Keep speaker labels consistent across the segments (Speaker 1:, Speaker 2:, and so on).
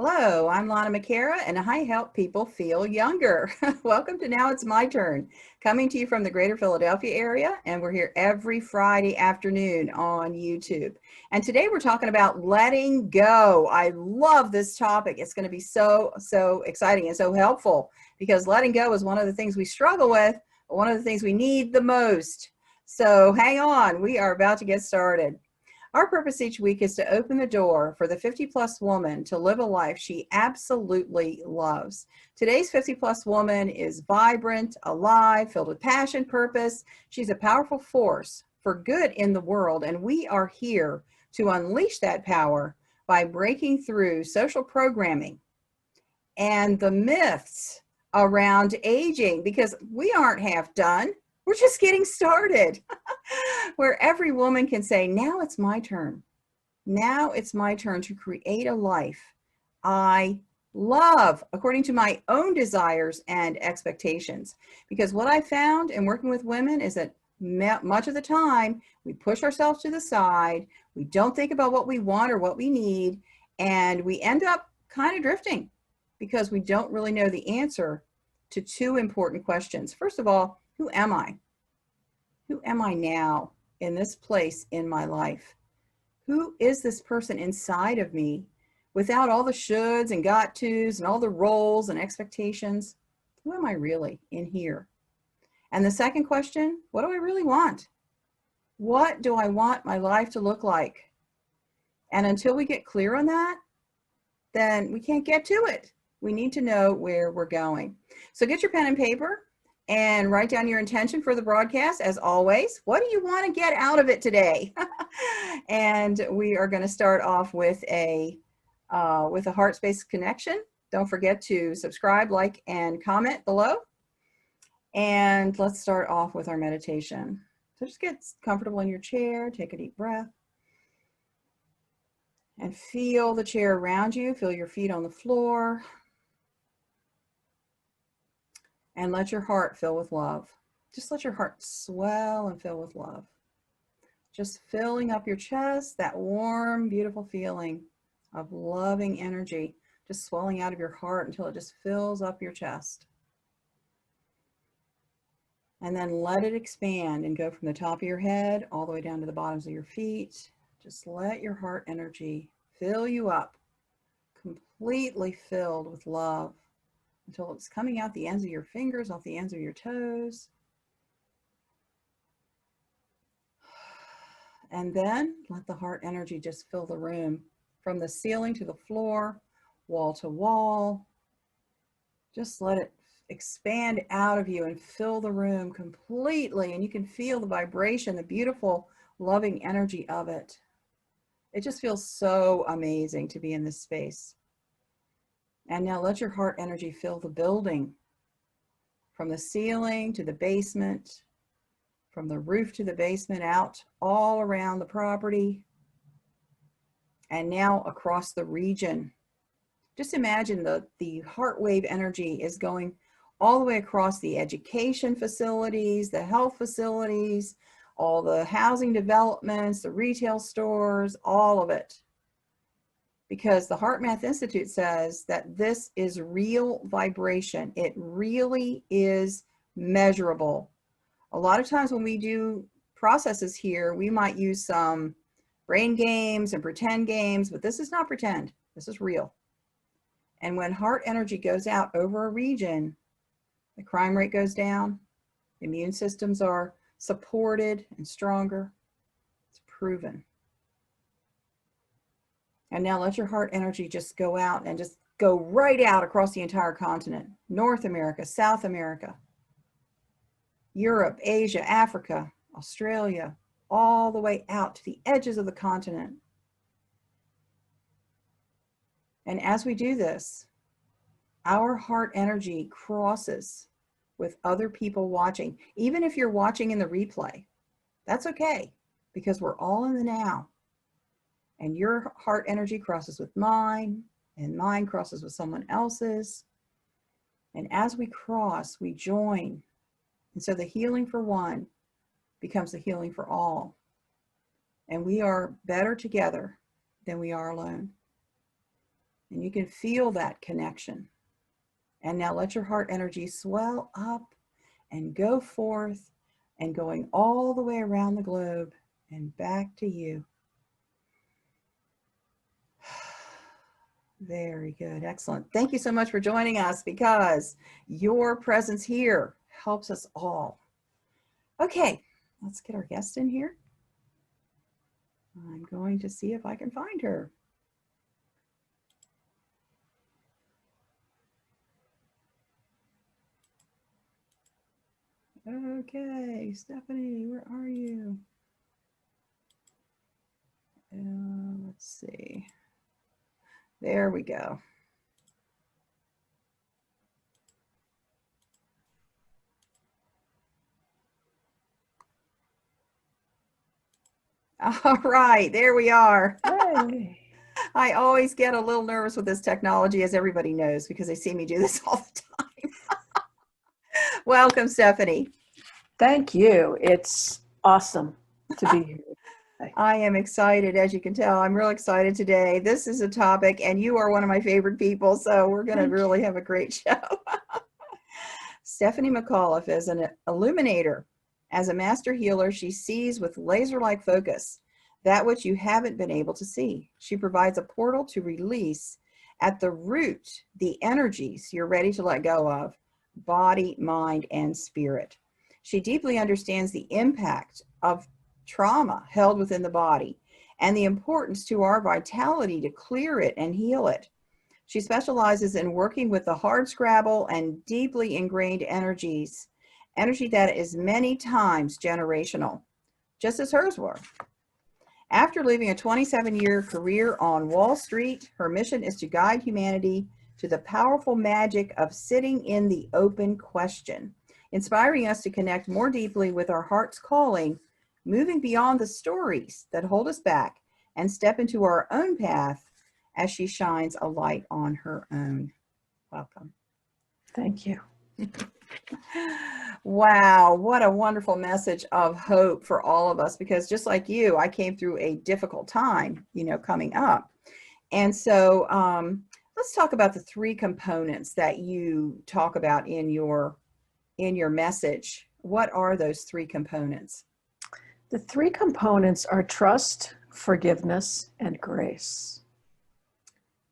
Speaker 1: Hello, I'm Lana McAra, and I help people feel younger. Welcome to Now It's My Turn, coming to you from the greater Philadelphia area, and we're here every Friday afternoon on YouTube. And today we're talking about letting go. I love this topic. It's going to be so exciting and so helpful because letting go is one of the things we struggle with, but one of the things we need the most. So hang on, we are about to get started. Our purpose each week is to open the door for the 50-plus woman to live a life she absolutely loves. Today's 50-plus woman is vibrant, alive, filled with passion, purpose. She's a powerful force for good in the world, and we are here to unleash that power by breaking through social programming and the myths around aging, because we aren't half done. We're just getting started. Where every woman can say, now it's my turn. Now it's my turn to create a life I love according to my own desires and expectations. Because what I found in working with women is that much of the time we push ourselves to the side, we don't think about what we want or what we need, and we end up kind of drifting because we don't really know the answer to two important questions. First of all, who am I? Who am I now in this place in my life? Who is this person inside of me without all the shoulds and got tos and all the roles and expectations? Who am I really in here? And the second question, what do I really want? What do I want my life to look like? And until we get clear on that, then we can't get to it. We need to know where we're going. So get your pen and paper and write down your intention for the broadcast. As always, what do you want to get out of it today? And we are going to start off with a heart space connection. Don't forget to subscribe, like, and comment below. And let's start off with our meditation. So just get comfortable in your chair, take a deep breath, and feel the chair around you. Feel your feet on the floor. And let your heart fill with love. Just let your heart swell and fill with love. Just filling up your chest, that warm, beautiful feeling of loving energy, just swelling out of your heart until it just fills up your chest. And then let it expand and go from the top of your head all the way down to the bottoms of your feet. Just let your heart energy fill you up, completely filled with love, until it's coming out the ends of your fingers, off the ends of your toes. And then let the heart energy just fill the room from the ceiling to the floor, wall to wall. Just let it expand out of you and fill the room completely. And you can feel the vibration, the beautiful, loving energy of it. It just feels so amazing to be in this space. And now let your heart energy fill the building, from the ceiling to the basement, from the roof to the basement, out all around the property, and now across the region. Just imagine the heart wave energy is going all the way across the education facilities, the health facilities, all the housing developments, the retail stores, all of it. Because the Heart Math Institute says that this is real vibration. It really is measurable. A lot of times when we do processes here, we might use some brain games and pretend games, but this is not pretend. This is real. And when heart energy goes out over a region, the crime rate goes down, the immune systems are supported and stronger. It's proven. And now let your heart energy just go out and just go right out across the entire continent. North America, South America, Europe, Asia, Africa, Australia, all the way out to the edges of the continent. And as we do this, our heart energy crosses with other people watching. Even if you're watching in the replay, that's okay, because we're all in the now. And your heart energy crosses with mine, and mine crosses with someone else's. And as we cross, we join. And so the healing for one becomes the healing for all. And we are better together than we are alone. And you can feel that connection. And now let your heart energy swell up and go forth and going all the way around the globe and back to you. Very good. Excellent. Thank you so much for joining us, because your presence here helps us all. Okay, let's get our guest in here. I'm going to see if I can find her. Okay, Stephanie, where are you? Let's see. There we go. All right, there we are.
Speaker 2: Hey.
Speaker 1: I always get a little nervous with this technology, as everybody knows, because they see me do this all the time. Welcome, Stephanie.
Speaker 2: Thank you. It's awesome to be here.
Speaker 1: I am excited, as you can tell. I'm real excited today. This is a topic, and you are one of my favorite people, so we're going to really have a great show. Stephanie McAuliffe is an illuminator. As a master healer, she sees with laser-like focus that which you haven't been able to see. She provides a portal to release at the root the energies you're ready to let go of, body, mind, and spirit. She deeply understands the impact of trauma held within the body and the importance to our vitality to clear it and heal it. She specializes in working with the hard scrabble and deeply ingrained energies, energy that is many times generational, just as hers were. After leaving a 27-year career on Wall Street, her mission is to guide humanity to the powerful magic of sitting in the open question, inspiring us to connect more deeply with our heart's calling, moving beyond the stories that hold us back and step into our own path as she shines a light on her own. Welcome.
Speaker 2: Thank you.
Speaker 1: Wow, what a wonderful message of hope for all of us, because just like you, I came through a difficult time, coming up. And so let's talk about the three components that you talk about in your message. What are those three components?
Speaker 2: The three components are trust, forgiveness, and grace.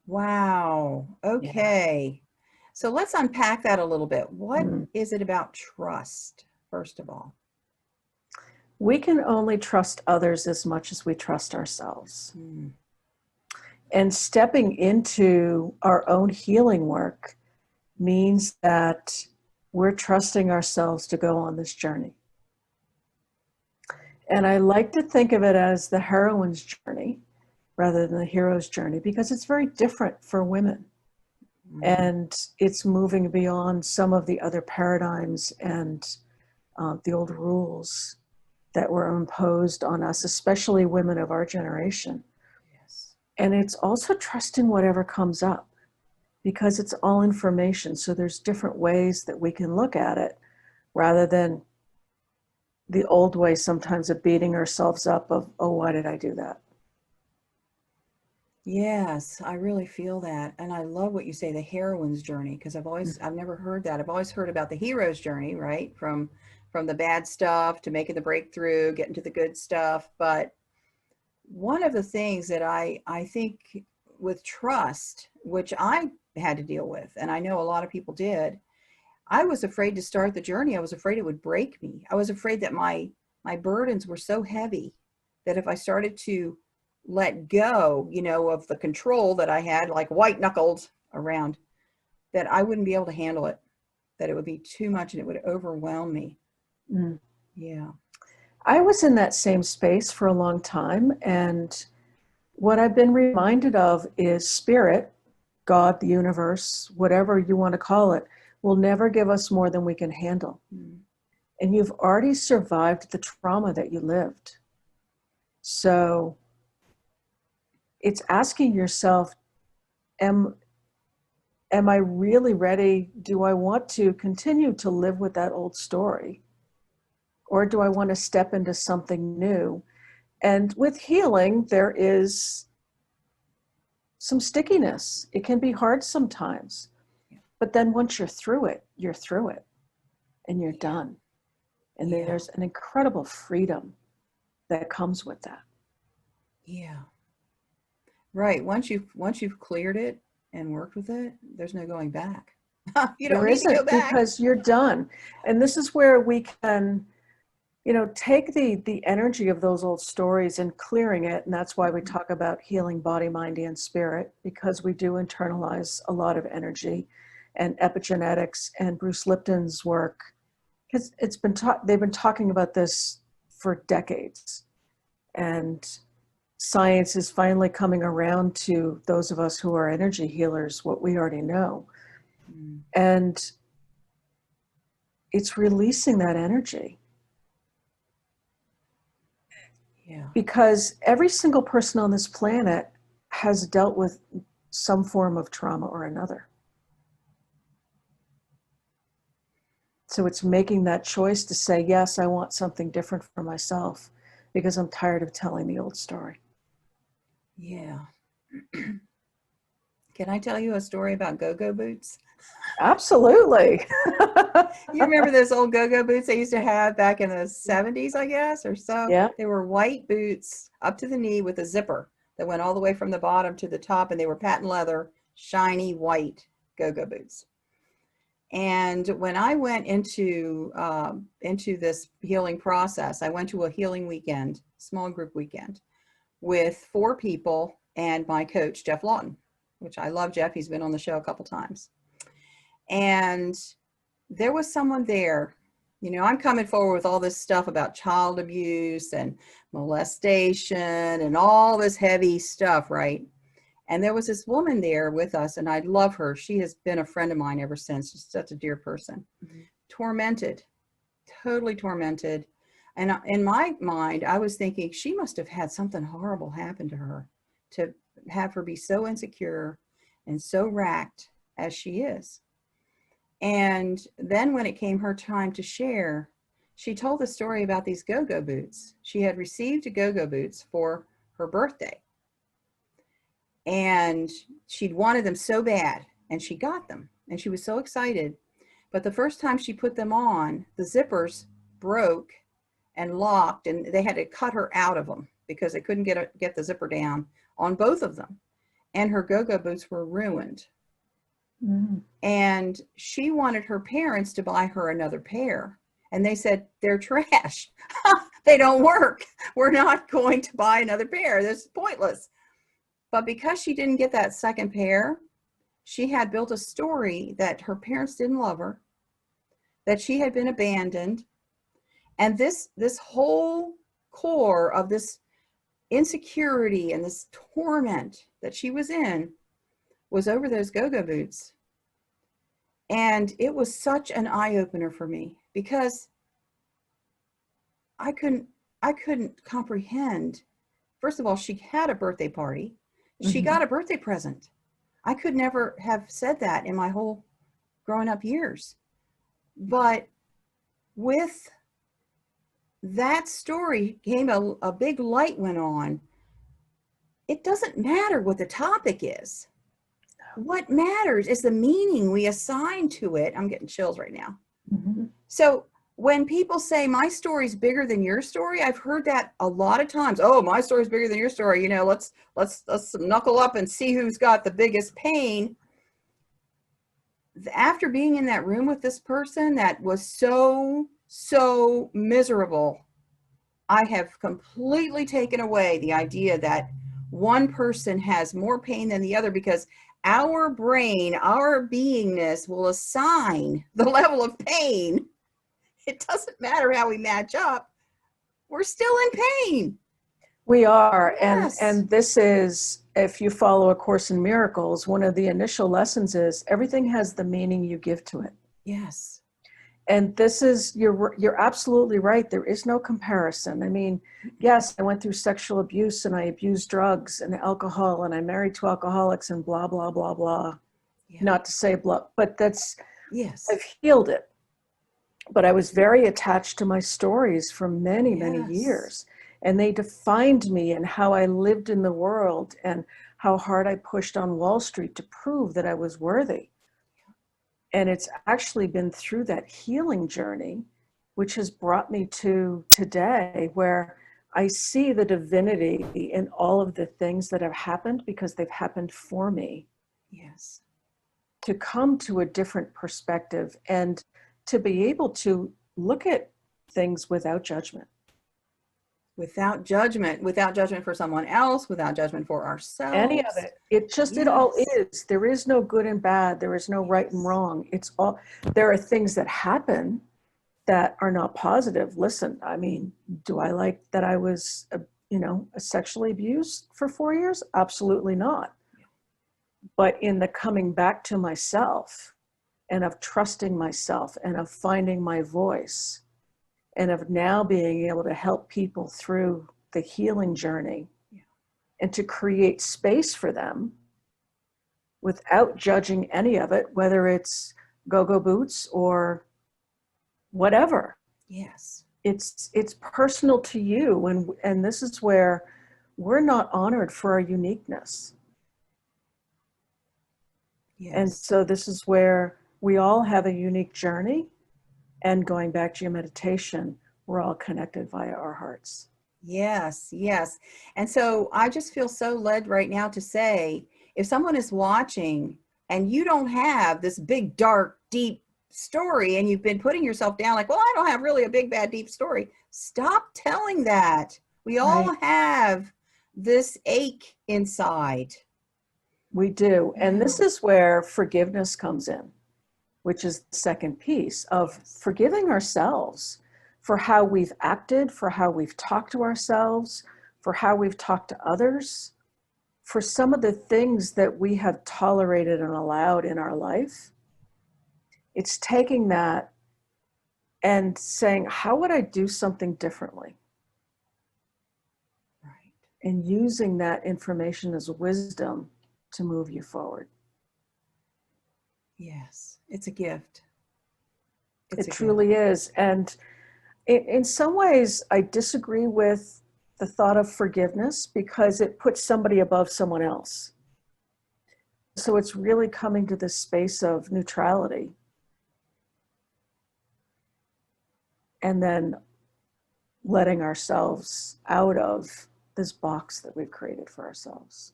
Speaker 1: Wow. Okay. Yeah. So let's unpack that a little bit. What is it about trust, first of all?
Speaker 2: We can only trust others as much as we trust ourselves. And stepping into our own healing work means that we're trusting ourselves to go on this journey. And I like to think of it as the heroine's journey rather than the hero's journey, because it's very different for women. And it's moving beyond some of the other paradigms and the old rules that were imposed on us, especially women of our generation. Yes. And it's also trusting whatever comes up, because it's all information. So there's different ways that we can look at it, rather than the old way sometimes of beating ourselves up of, oh, why did I do that?
Speaker 1: Yes, I really feel that. And I love what you say, the heroine's journey, because I've never heard that. I've always heard about the hero's journey, right? From the bad stuff to making the breakthrough, getting to the good stuff. But one of the things that I think with trust, which I had to deal with, and I know a lot of people did, I was afraid to start the journey. I was afraid it would break me. I was afraid that my burdens were so heavy that if I started to let go, of the control that I had, like white knuckled around, that I wouldn't be able to handle it, that it would be too much and it would overwhelm me. Yeah.
Speaker 2: I was in that same space for a long time. And what I've been reminded of is spirit, God, the universe, whatever you want to call it, will never give us more than we can handle. And you've already survived the trauma that you lived. So it's asking yourself, am I really ready? Do I want to continue to live with that old story? Or do I want to step into something new? And with healing, there is some stickiness. It can be hard sometimes. But then once you're through it and you're done. And then there's an incredible freedom that comes with that.
Speaker 1: Yeah. Right. Once you've cleared it and worked with it, there's no going back. You don't need to go back
Speaker 2: because you're done. And this is where we can, take the energy of those old stories and clearing it. And that's why we talk about healing body, mind, and spirit, because we do internalize a lot of energy. And epigenetics and Bruce Lipton's work, because they've been talking about this for decades. And science is finally coming around to those of us who are energy healers, what we already know. And it's releasing that energy.
Speaker 1: Yeah.
Speaker 2: Because every single person on this planet has dealt with some form of trauma or another. So it's making that choice to say, yes, I want something different for myself because I'm tired of telling the old story.
Speaker 1: Yeah. Can I tell you a story about go-go boots?
Speaker 2: Absolutely.
Speaker 1: You remember those old go-go boots they used to have back in the 70s, I guess, or so?
Speaker 2: Yeah.
Speaker 1: They were white boots up to the knee with a zipper that went all the way from the bottom to the top, and they were patent leather, shiny white go-go boots. And when I went into this healing process, I went to a healing weekend, small group weekend, with 4 people and my coach, Jeff Lawton, which I love Jeff. He's been on the show a couple times. And there was someone there, I'm coming forward with all this stuff about child abuse and molestation and all this heavy stuff, right? And there was this woman there with us, and I love her. She has been a friend of mine ever since. She's such a dear person. Tormented, totally tormented. And in my mind, I was thinking she must have had something horrible happen to her to have her be so insecure and so racked as she is. And then when it came her time to share, she told the story about these go-go boots. She had received go-go boots for her birthday. And she'd wanted them so bad, and she got them, and she was so excited. But the first time she put them on, the zippers broke and locked, and they had to cut her out of them because they couldn't get the zipper down on both of them. And her go-go boots were ruined. Mm-hmm. And she wanted her parents to buy her another pair. And they said, they're trash. They don't work. We're not going to buy another pair. This is pointless. But because she didn't get that second pair, she had built a story that her parents didn't love her, that she had been abandoned. And this whole core of this insecurity and this torment that she was in was over those go-go boots. And it was such an eye-opener for me because I couldn't comprehend. First of all, she had a birthday party. She got a birthday present. I could never have said that in my whole growing up years. But with that story came a big light went on. It doesn't matter what the topic is. What matters is the meaning we assign to it. I'm getting chills right now. Mm-hmm. So when people say my story's bigger than your story, I've heard that a lot of times. Oh, my story's bigger than your story. Let's knuckle up and see who's got the biggest pain. After being in that room with this person that was so miserable, I have completely taken away the idea that one person has more pain than the other, because our brain, our beingness will assign the level of pain. It doesn't matter how we match up. We're still in pain.
Speaker 2: We are.
Speaker 1: Yes.
Speaker 2: And this is, if you follow A Course in Miracles, one of the initial lessons is everything has the meaning you give to it.
Speaker 1: Yes.
Speaker 2: And this is, you're absolutely right. There is no comparison. I mean, yes, I went through sexual abuse and I abused drugs and alcohol and I married 2 alcoholics and blah, blah, blah, blah. Yeah. Not to say blah, but that's,
Speaker 1: yes,
Speaker 2: I've healed it. But I was very attached to my stories for many, many years. and they defined me and how I lived in the world and how hard I pushed on Wall Street to prove that I was worthy. And it's actually been through that healing journey, which has brought me to today, where I see the divinity in all of the things that have happened because they've happened for me.
Speaker 1: Yes.
Speaker 2: To come to a different perspective and to be able to look at things without judgment.
Speaker 1: Without judgment for someone else, without judgment for ourselves.
Speaker 2: Any of it. It just,
Speaker 1: Yes.
Speaker 2: it all is. There is no good and bad. There is no right and wrong. It's all, there are things that happen that are not positive. Listen, I mean, do I like that I was, sexually abused for 4 years? Absolutely not. But in the coming back to myself and of trusting myself and of finding my voice and of now being able to help people through the healing journey and to create space for them without judging any of it, whether it's go-go boots or whatever.
Speaker 1: Yes.
Speaker 2: It's personal to you. And this is where we're not honored for our uniqueness.
Speaker 1: Yes.
Speaker 2: And so this is where we all have a unique journey. And going back to your meditation, we're all connected via our hearts.
Speaker 1: Yes, yes. And so I just feel so led right now to say, if someone is watching and you don't have this big, dark, deep story, and you've been putting yourself down like, well, I don't have really a big, bad, deep story. Stop telling that. We all have this ache inside.
Speaker 2: We do. And this is where forgiveness comes in, which is the second piece of forgiving ourselves for how we've acted, for how we've talked to ourselves, for how we've talked to others, for some of the things that we have tolerated and allowed in our life. It's taking that and saying, how would I do something differently?
Speaker 1: Right.
Speaker 2: And using that information as wisdom to move you forward.
Speaker 1: Yes, it's a gift.
Speaker 2: It truly is. And in some ways, I disagree with the thought of forgiveness because it puts somebody above someone else. So it's really coming to this space of neutrality. And then letting ourselves out of this box that we've created for ourselves.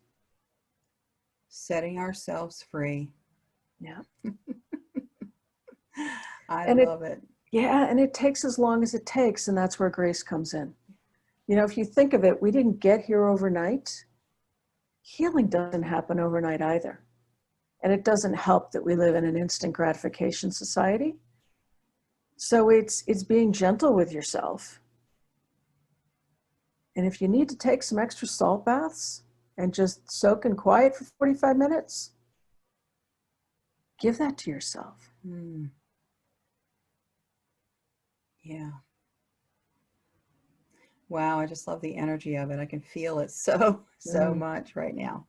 Speaker 1: Setting ourselves free.
Speaker 2: Yeah.
Speaker 1: I love it.
Speaker 2: Yeah, and it takes as long as it takes, and that's where grace comes in. You know, if you think of it, we didn't get here overnight. Healing doesn't happen overnight either. And it doesn't help that we live in an instant gratification society. So it's being gentle with yourself. And if you need to take some extra salt baths and just soak in quiet for 45 minutes, give that to yourself.
Speaker 1: Mm. Yeah. Wow, I just love the energy of it. I can feel it so much right now.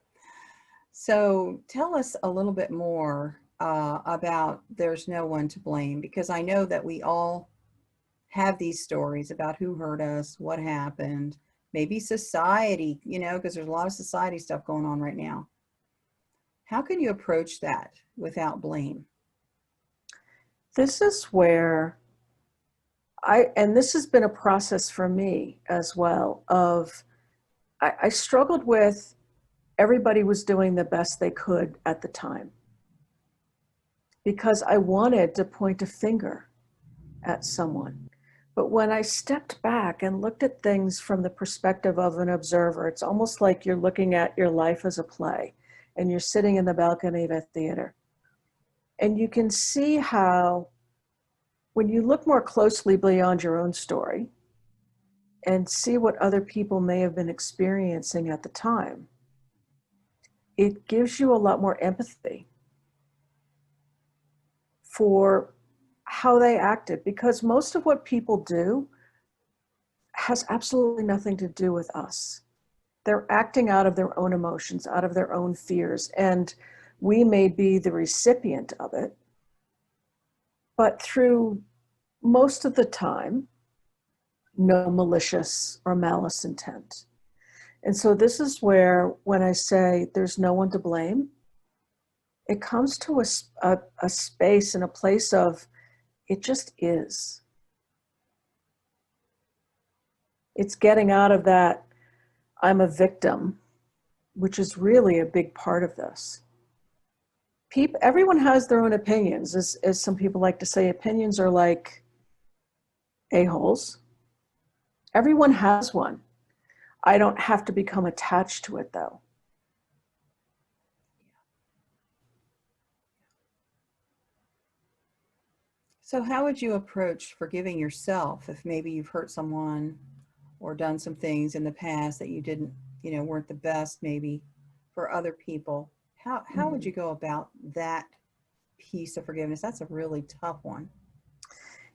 Speaker 1: So tell us a little bit more about There's No One to Blame, because I know that we all have these stories about who hurt us, what happened, maybe society, because there's a lot of society stuff going on right now. How can you approach that without blame?
Speaker 2: This is where and this has been a process for me as well, I struggled with everybody was doing the best they could at the time because I wanted to point a finger at someone. But when I stepped back and looked at things from the perspective of an observer, it's almost like you're looking at your life as a play and you're sitting in the balcony of a theater. And you can see how when you look more closely beyond your own story and see what other people may have been experiencing at the time, it gives you a lot more empathy for how they acted, because most of what people do has absolutely nothing to do with us. They're acting out of their own emotions, out of their own fears, and we may be the recipient of it. But through most of the time, no malicious or malice intent. And so this is where, when I say there's no one to blame, it comes to a space and a place of, it just is. It's getting out of that, I'm a victim, which is really a big part of this. Everyone has their own opinions. As some people like to say, opinions are like a-holes. Everyone has one. I don't have to become attached to it, though.
Speaker 1: So how would you approach forgiving yourself if maybe you've hurt someone or done some things in the past that you didn't, weren't the best maybe for other people? How would you go about that piece of forgiveness? That's a really tough one.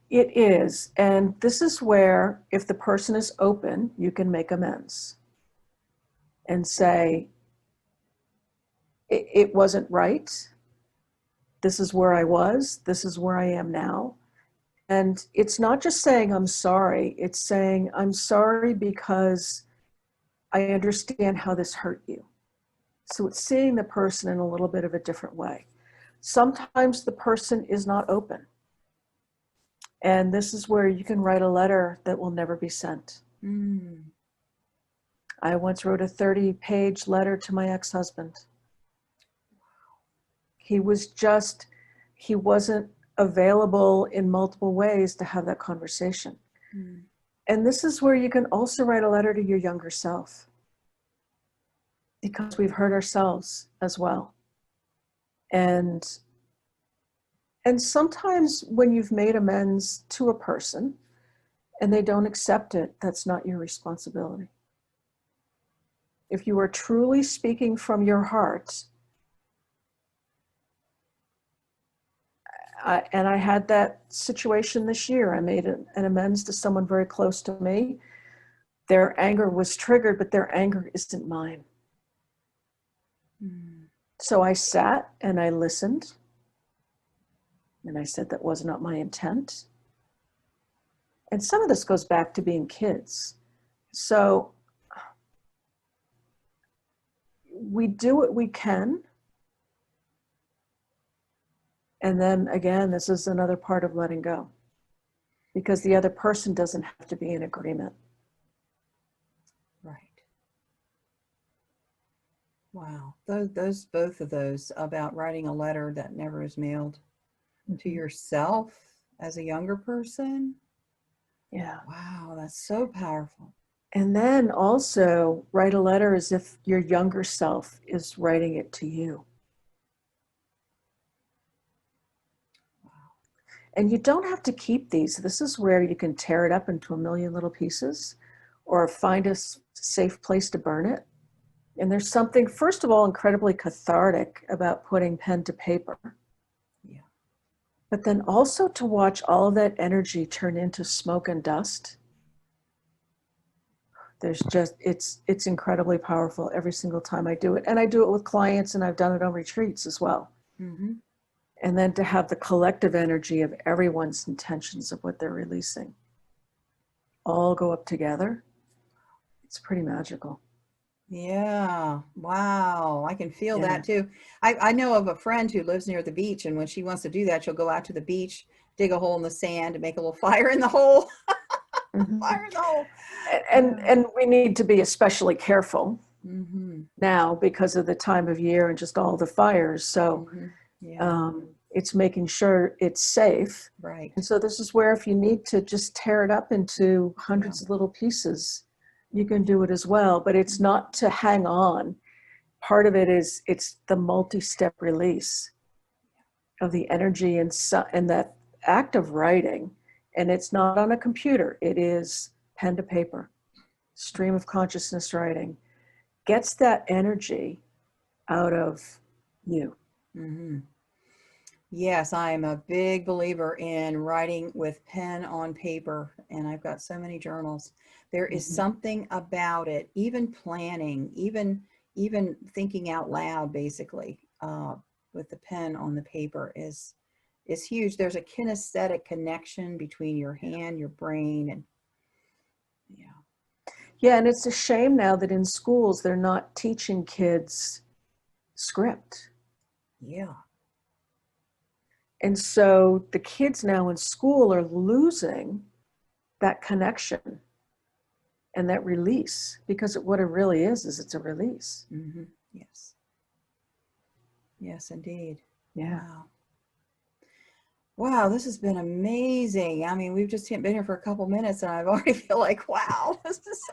Speaker 2: It is. And this is where, if the person is open, you can make amends and say, it wasn't right. This is where I was. This is where I am now. And it's not just saying I'm sorry. It's saying I'm sorry because I understand how this hurt you. So it's seeing the person in a little bit of a different way. Sometimes the person is not open. And this is where you can write a letter that will never be sent.
Speaker 1: Mm.
Speaker 2: I once wrote a 30-page letter to my ex-husband. He wasn't available in multiple ways to have that conversation.
Speaker 1: Mm.
Speaker 2: And this is where you can also write a letter to your younger self, because we've hurt ourselves as well. And sometimes when you've made amends to a person and they don't accept it, that's not your responsibility. If you are truly speaking from your heart, and I had that situation this year. I made an amends to someone very close to me. Their anger was triggered, but their anger isn't mine.
Speaker 1: Mm.
Speaker 2: So I sat and I listened. And I said, that was not my intent. And some of this goes back to being kids. So we do what we can. And then again, this is another part of letting go, because the other person doesn't have to be in agreement.
Speaker 1: Right. Wow. Those both of those about writing a letter that never is mailed to yourself as a younger person.
Speaker 2: Yeah.
Speaker 1: Wow, that's so powerful.
Speaker 2: And then also write a letter as if your younger self is writing it to you. And you don't have to keep these. This is where you can tear it up into a million little pieces or find a safe place to burn it. And there's something, first of all, incredibly cathartic about putting pen to paper.
Speaker 1: Yeah.
Speaker 2: But then also to watch all of that energy turn into smoke and dust. There's just, it's incredibly powerful every single time I do it. And I do it with clients, and I've done it on retreats as well.
Speaker 1: Mm-hmm.
Speaker 2: And then to have the collective energy of everyone's intentions of what they're releasing all go up together, it's pretty magical.
Speaker 1: Yeah. Wow. I can feel
Speaker 2: Yeah.
Speaker 1: that too. I know of a friend who lives near the beach, and when she wants to do that, she'll go out to the beach, dig a hole in the sand, and make a little fire in the hole.
Speaker 2: Mm-hmm.
Speaker 1: Fire in the hole.
Speaker 2: And we need to be especially careful
Speaker 1: Mm-hmm.
Speaker 2: now because of the time of year and just all the fires. So
Speaker 1: Mm-hmm. Yeah.
Speaker 2: it's making sure it's safe.
Speaker 1: Right.
Speaker 2: And so this is where, if you need to just tear it up into hundreds
Speaker 1: Yeah.
Speaker 2: of little pieces, you can do it as well. But it's not to hang on. Part of it is it's the multi-step release of the energy and that act of writing. And it's not on a computer. It is pen to paper, stream of consciousness writing. Gets that energy out of you.
Speaker 1: Mm-hmm. Yes, I am a big believer in writing with pen on paper, and I've got so many journals. There is
Speaker 2: Mm-hmm.
Speaker 1: something about it, even planning, even thinking out loud, basically, with the pen on the paper is huge. There's a kinesthetic connection between your hand, your brain, and
Speaker 2: Yeah, and it's a shame now that in schools they're not teaching kids script.
Speaker 1: Yeah.
Speaker 2: And so the kids now in school are losing that connection and that release, because what it really is it's a release.
Speaker 1: Mm-hmm. Yes. Yes, indeed.
Speaker 2: Yeah.
Speaker 1: Wow. Wow, this has been amazing. I mean, we've just been here for a couple minutes and I've already feel like, wow, this is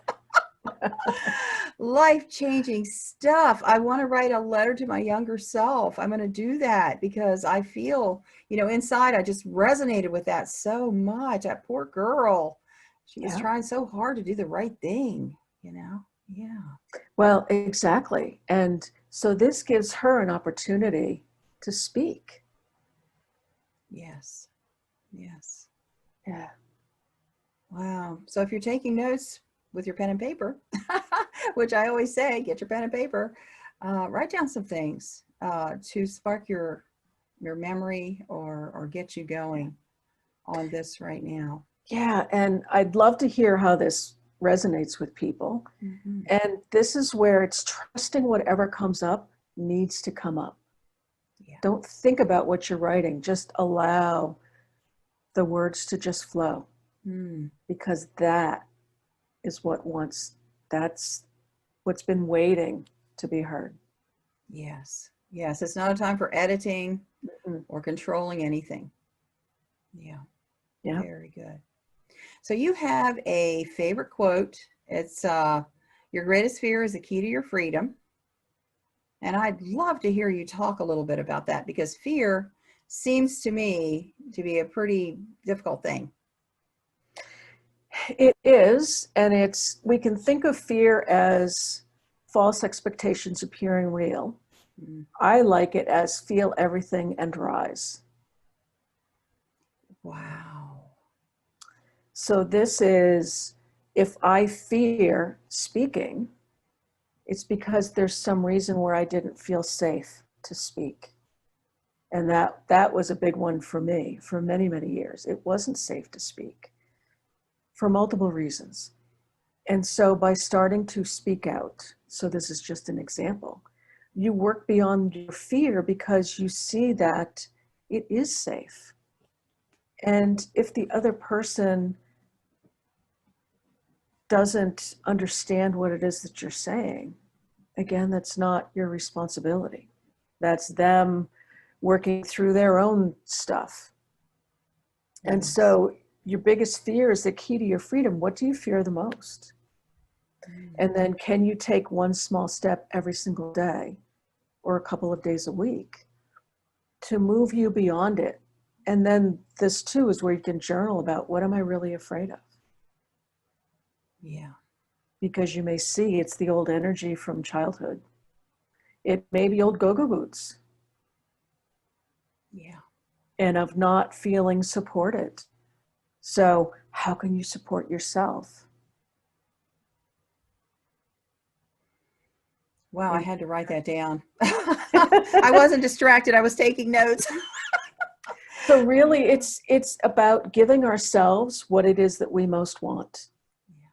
Speaker 1: life-changing stuff. I want to write a letter to my younger self. I'm going to do that because I feel, inside I just resonated with that so much. That poor girl. She was
Speaker 2: Yeah.
Speaker 1: trying so hard to do the right thing. Yeah.
Speaker 2: Well, exactly. And so this gives her an opportunity to speak.
Speaker 1: Yes. Yes.
Speaker 2: Yeah.
Speaker 1: Wow. So if you're taking notes with your pen and paper, which I always say, get your pen and paper, write down some things to spark your memory or get you going on this right now.
Speaker 2: Yeah. And I'd love to hear how this resonates with people.
Speaker 1: Mm-hmm.
Speaker 2: And this is where it's trusting whatever comes up needs to come up.
Speaker 1: Yeah.
Speaker 2: Don't think about what you're writing. Just allow the words to just flow, because that is that's what's been waiting to be heard.
Speaker 1: Yes. Yes. It's not a time for editing
Speaker 2: Mm-hmm.
Speaker 1: or controlling anything. Yeah.
Speaker 2: Yeah.
Speaker 1: Very good. So you have a favorite quote. It's your greatest fear is the key to your freedom. And I'd love to hear you talk a little bit about that, because fear seems to me to be a pretty difficult thing.
Speaker 2: It is, and we can think of fear as false expectations appearing real.
Speaker 1: Mm.
Speaker 2: I like it as feel everything and rise.
Speaker 1: Wow.
Speaker 2: So this is, if I fear speaking, it's because there's some reason where I didn't feel safe to speak. And that was a big one for me for many, many years. It wasn't safe to speak for multiple reasons. And so by starting to speak out, so this is just an example, you work beyond your fear because you see that it is safe. And if the other person doesn't understand what it is that you're saying, again, that's not your responsibility. That's them working through their own stuff. And
Speaker 1: Yes.
Speaker 2: so your biggest fear is the key to your freedom. What do you fear the most? And then can you take one small step every single day or a couple of days a week to move you beyond it? And then this too is where you can journal about, what am I really afraid of?
Speaker 1: Yeah.
Speaker 2: Because you may see it's the old energy from childhood. It may be old go-go boots.
Speaker 1: Yeah.
Speaker 2: And of not feeling supported. So how can you support yourself?
Speaker 1: Wow, I had to write that down. I wasn't distracted. I was taking notes.
Speaker 2: So really it's about giving ourselves what it is that we most want. Yeah.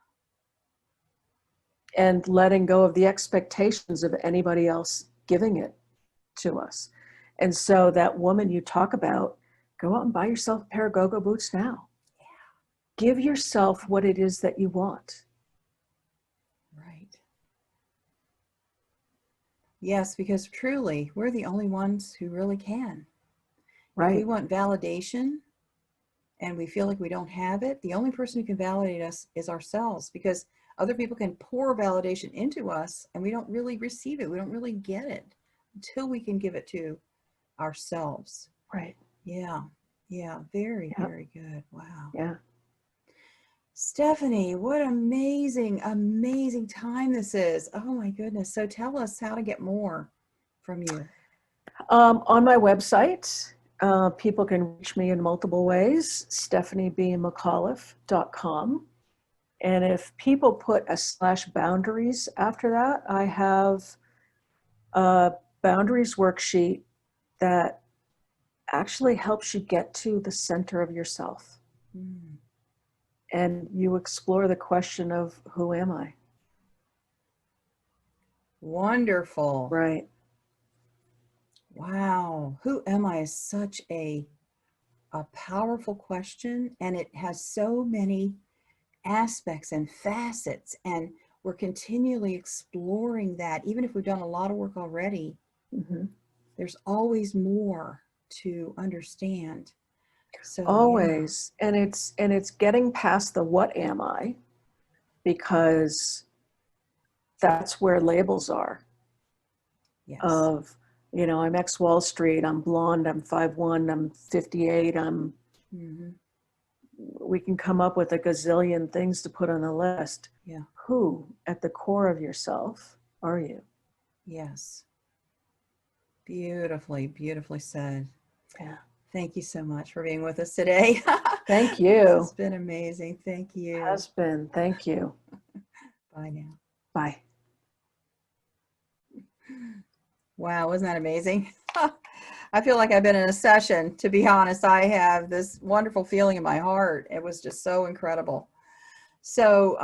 Speaker 2: And letting go of the expectations of anybody else giving it to us. And so that woman you talk about, go out and buy yourself a pair of go-go boots now. Yeah. Give yourself what it is that you want.
Speaker 1: Right. Yes, because truly, we're the only ones who really can. Right. If we want validation and we feel like we don't have it, the only person who can validate us is ourselves, because other people can pour validation into us and we don't really receive it. We don't really get it until we can give it to ourselves.
Speaker 2: Right.
Speaker 1: Yeah. Yeah. Very, very good. Wow.
Speaker 2: Yeah.
Speaker 1: Stephanie, what amazing, amazing time this is. Oh my goodness. So tell us how to get more from you.
Speaker 2: On my website, people can reach me in multiple ways, stephaniebmcauliffe.com. And if people put a /boundaries after that, I have a boundaries worksheet that actually helps you get to the center of yourself. And you explore the question of, who am I?
Speaker 1: Wonderful.
Speaker 2: Right.
Speaker 1: Wow. Who am I is such a powerful question, and it has so many aspects and facets, and we're continually exploring that. Even if we've done a lot of work already,
Speaker 2: Mm-hmm.
Speaker 1: there's always more to understand. So yeah.
Speaker 2: Always. And it's getting past the what am I, because that's where labels are
Speaker 1: Yes.
Speaker 2: of, I'm ex Wall Street, I'm blonde, I'm 5'1", I'm 58,
Speaker 1: Mm-hmm.
Speaker 2: we can come up with a gazillion things to put on the list.
Speaker 1: Yeah.
Speaker 2: Who at the core of yourself are you?
Speaker 1: Yes. Beautifully, beautifully said.
Speaker 2: Yeah.
Speaker 1: Thank you so much for being with us today.
Speaker 2: Thank
Speaker 1: This
Speaker 2: you.
Speaker 1: has been amazing. Thank you.
Speaker 2: Has been. Thank you.
Speaker 1: Bye now.
Speaker 2: Bye.
Speaker 1: Wow, wasn't that amazing? I feel like I've been in a session, to be honest. I have this wonderful feeling in my heart. It was just so incredible. So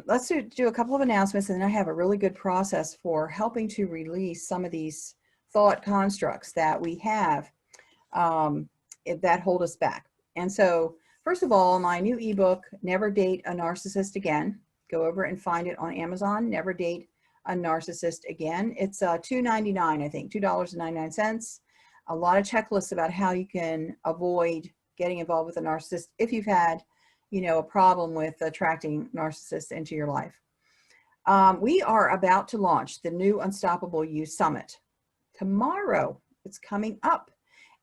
Speaker 1: let's do a couple of announcements, and then I have a really good process for helping to release some of these thought constructs that we have that hold us back. And so, first of all, my new ebook, Never Date a Narcissist Again. Go over and find it on Amazon, Never Date a Narcissist Again. It's $2.99, I think, $2.99. A lot of checklists about how you can avoid getting involved with a narcissist if you've had, a problem with attracting narcissists into your life. We are about to launch the new Unstoppable You Summit tomorrow. It's coming up.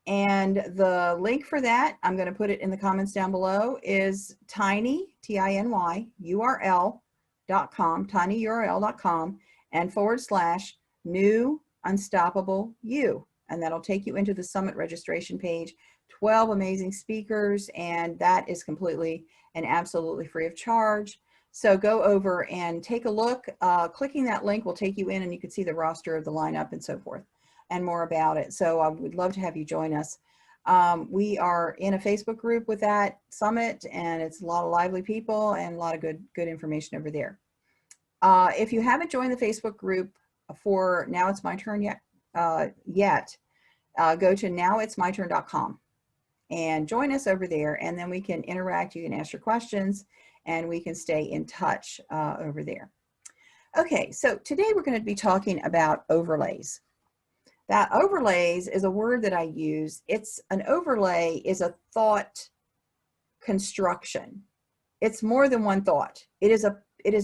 Speaker 1: And the link for that, I'm going to put it in the comments down below, is tiny, Tiny, URL.com, tinyurl.com, and / new unstoppable you. And that'll take you into the summit registration page. 12 amazing speakers, and that is completely and absolutely free of charge. So go over and take a look. Clicking that link will take you in, and you can see the roster of the lineup and so forth, and more about it. So I would love to have you join us. We are in a Facebook group with that summit, and it's a lot of lively people and a lot of good information over there. If you haven't joined the Facebook group for Now It's My Turn yet, go to nowitsmyturn.com and join us over there, and then we can interact. You can ask your questions, and we can stay in touch over there. Okay, so today we're going to be talking about overlays. That overlays is a word that I use. It's an overlay is a thought construction. It's more than one thought. It is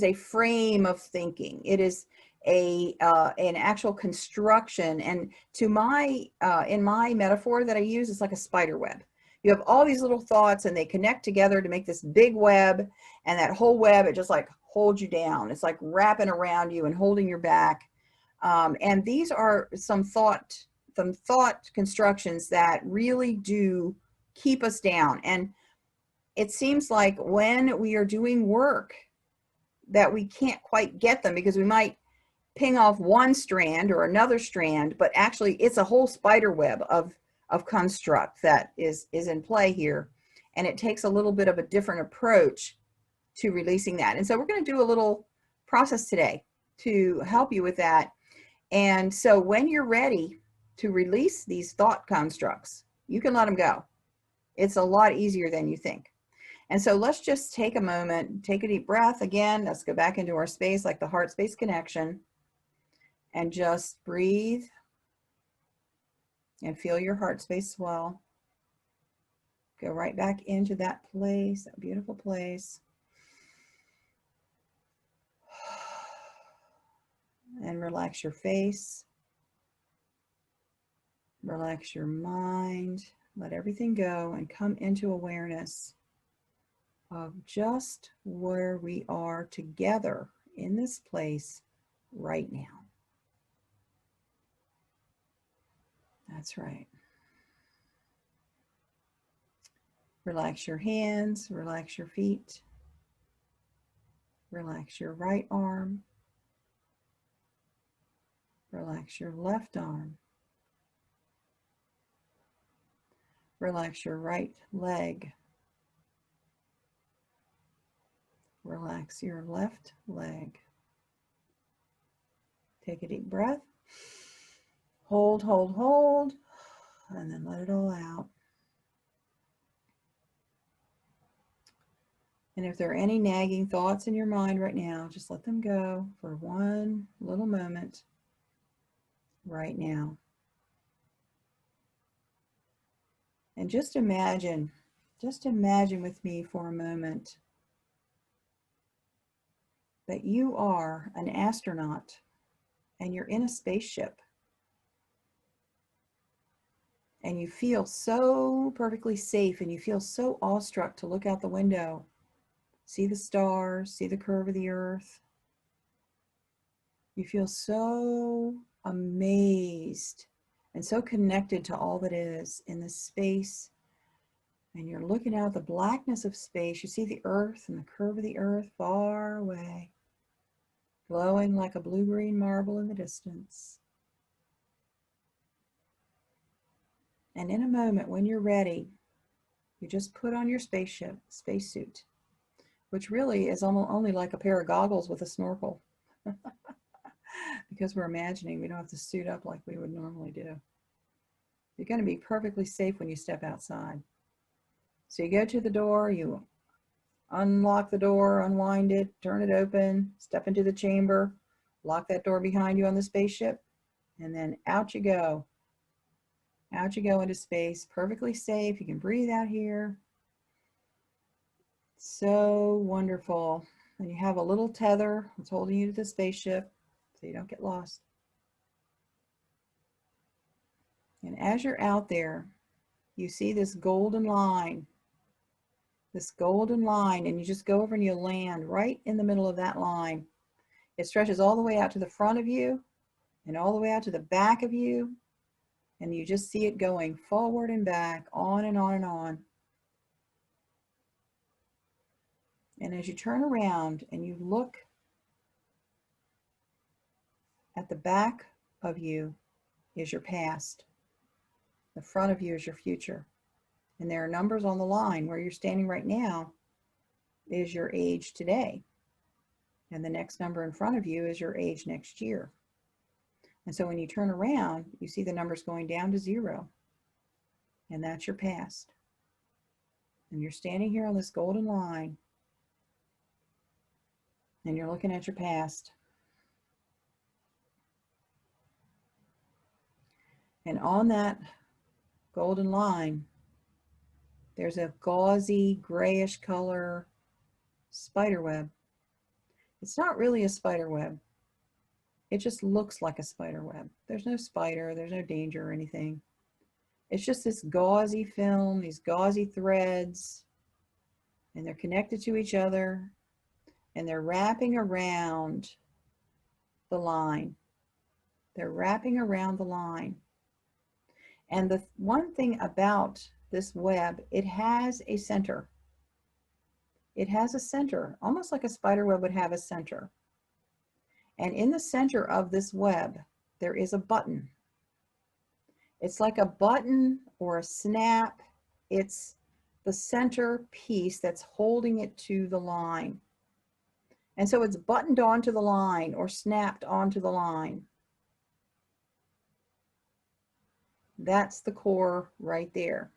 Speaker 1: a frame of thinking. It is an actual construction. And to my in my metaphor that I use, it's like a spider web. You have all these little thoughts, and they connect together to make this big web. And that whole web, it just like holds you down. It's like wrapping around you and holding your back. And these are some thought constructions that really do keep us down. And it seems like when we are doing work that we can't quite get them, because we might ping off one strand or another strand, but actually it's a whole spider web of construct that is in play here. And it takes a little bit of a different approach to releasing that. And so we're going to do a little process today to help you with that. And so when you're ready to release these thought constructs, you can let them go. It's a lot easier than you think. And so let's just take a moment, take a deep breath. Again, let's go back into our space, like the heart space connection, and just breathe and feel your heart space swell. Go right back into that place, that beautiful place. And relax your face. Relax your mind. Let everything go and come into awareness of just where we are together in this place right now. That's right. Relax your hands, relax your feet, relax your right arm, relax your left arm, relax your right leg, relax your left leg. Take a deep breath. Hold, hold, hold, and then let it all out. And if there are any nagging thoughts in your mind right now, just let them go for one little moment right now. And just imagine with me for a moment that you are an astronaut and you're in a spaceship. And you feel so perfectly safe and you feel so awestruck to look out the window, see the stars, see the curve of the earth. You feel so amazed and so connected to all that is in this space. And you're looking out the blackness of space. You see the earth and the curve of the earth far away, glowing like a blue-green marble in the distance. And in a moment, when you're ready, you just put on your spacesuit, which really is only like a pair of goggles with a snorkel. Because we're imagining we don't have to suit up like we would normally do. You're going to be perfectly safe when you step outside. So you go to the door, you unlock the door, unwind it, turn it open, step into the chamber, lock that door behind you on the spaceship, and then out you go. Out you go into space, perfectly safe. You can breathe out here. So wonderful. And you have a little tether that's holding you to the spaceship so you don't get lost. And as you're out there, you see this golden line, and you just go over and you land right in the middle of that line. It stretches all the way out to the front of you and all the way out to the back of you. And you just see it going forward and back, on and on and on. And as you turn around and you look at the back of you is your past. The front of you is your future. And there are numbers on the line. Where you're standing right now is your age today. And the next number in front of you is your age next year. And so when you turn around, you see the numbers going down to 0. And that's your past. And you're standing here on this golden line. And you're looking at your past. And on that golden line, there's a gauzy grayish color spider web. It's not really a spider web. It just looks like a spider web. There's no spider, there's no danger or anything. It's just this gauzy film, these gauzy threads, and they're connected to each other, and they're wrapping around the line. They're wrapping around the line. And the one thing about this web, it has a center. It has a center, almost like a spider web would have a center. And in the center of this web, there is a button. It's like a button or a snap. It's the center piece that's holding it to the line. And so it's buttoned onto the line or snapped onto the line. That's the core right there.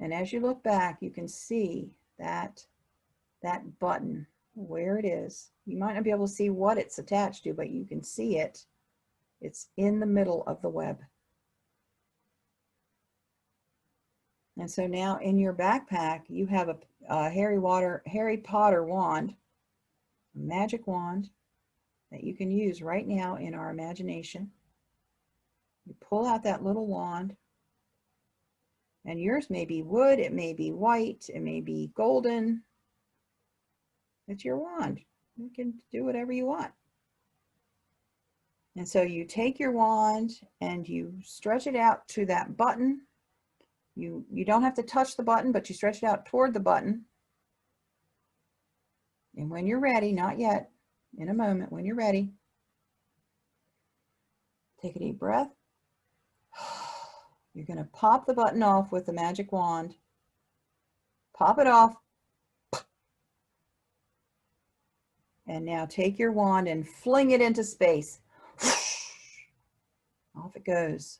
Speaker 1: And as you look back, you can see that button, where it is. You might not be able to see what it's attached to, but you can see it. It's in the middle of the web. And so now in your backpack, you have a Harry Potter wand, a magic wand that you can use right now in our imagination. You pull out that little wand, and yours may be wood, it may be white, it may be golden. It's your wand. You can do whatever you want. And so you take your wand and you stretch it out to that button. You don't have to touch the button, but you stretch it out toward the button. And when you're ready, not yet, in a moment, when you're ready, take a deep breath. You're going to pop the button off with the magic wand. Pop it off. And now take your wand and fling it into space. Off it goes.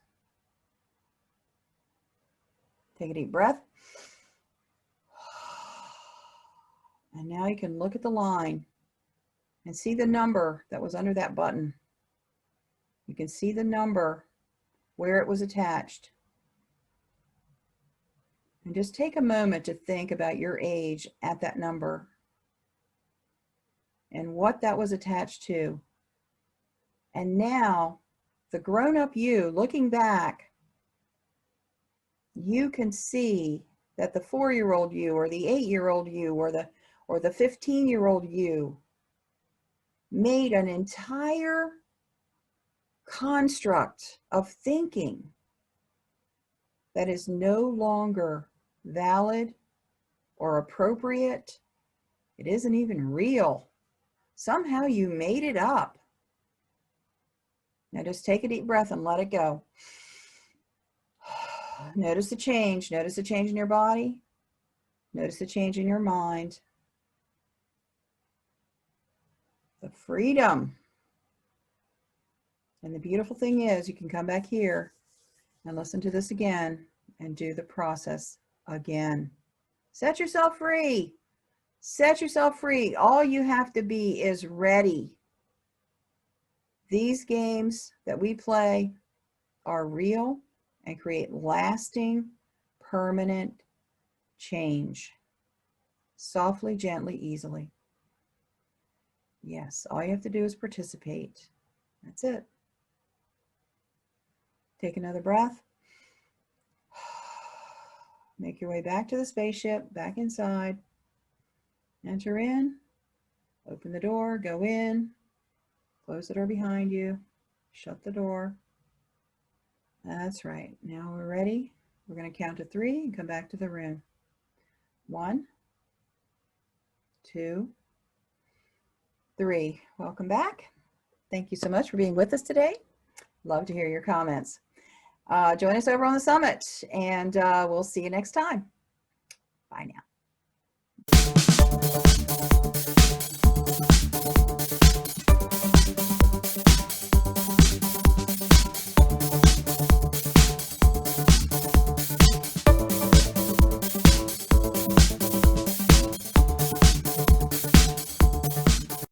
Speaker 1: Take a deep breath. And now you can look at the line and see the number that was under that button. You can see the number where it was attached. And just take a moment to think about your age at that number and what that was attached to. And now, the grown-up you, looking back, you can see that the 4-year-old you or the 8-year-old you or the 15-year-old you made an entire construct of thinking that is no longer valid or appropriate. It isn't even real. Somehow you made it up. Now just take a deep breath and let it go. Notice the change. Notice the change in your body. Notice the change in your mind. The freedom. And the beautiful thing is you can come back here and listen to this again and do the process again. Set yourself free. Set yourself free. All you have to be is ready. These games that we play are real and create lasting, permanent change. Softly, gently, easily. Yes, all you have to do is participate. That's it. Take another breath. Make your way back to the spaceship, back inside. Enter in, open the door, go in, close the door behind you, shut the door. That's right. Now we're ready. We're going to count to 3 and come back to the room. 1, 2, 3. Welcome back. Thank you so much for being with us today. Love to hear your comments. Join us over on the summit, and we'll see you next time. Bye now.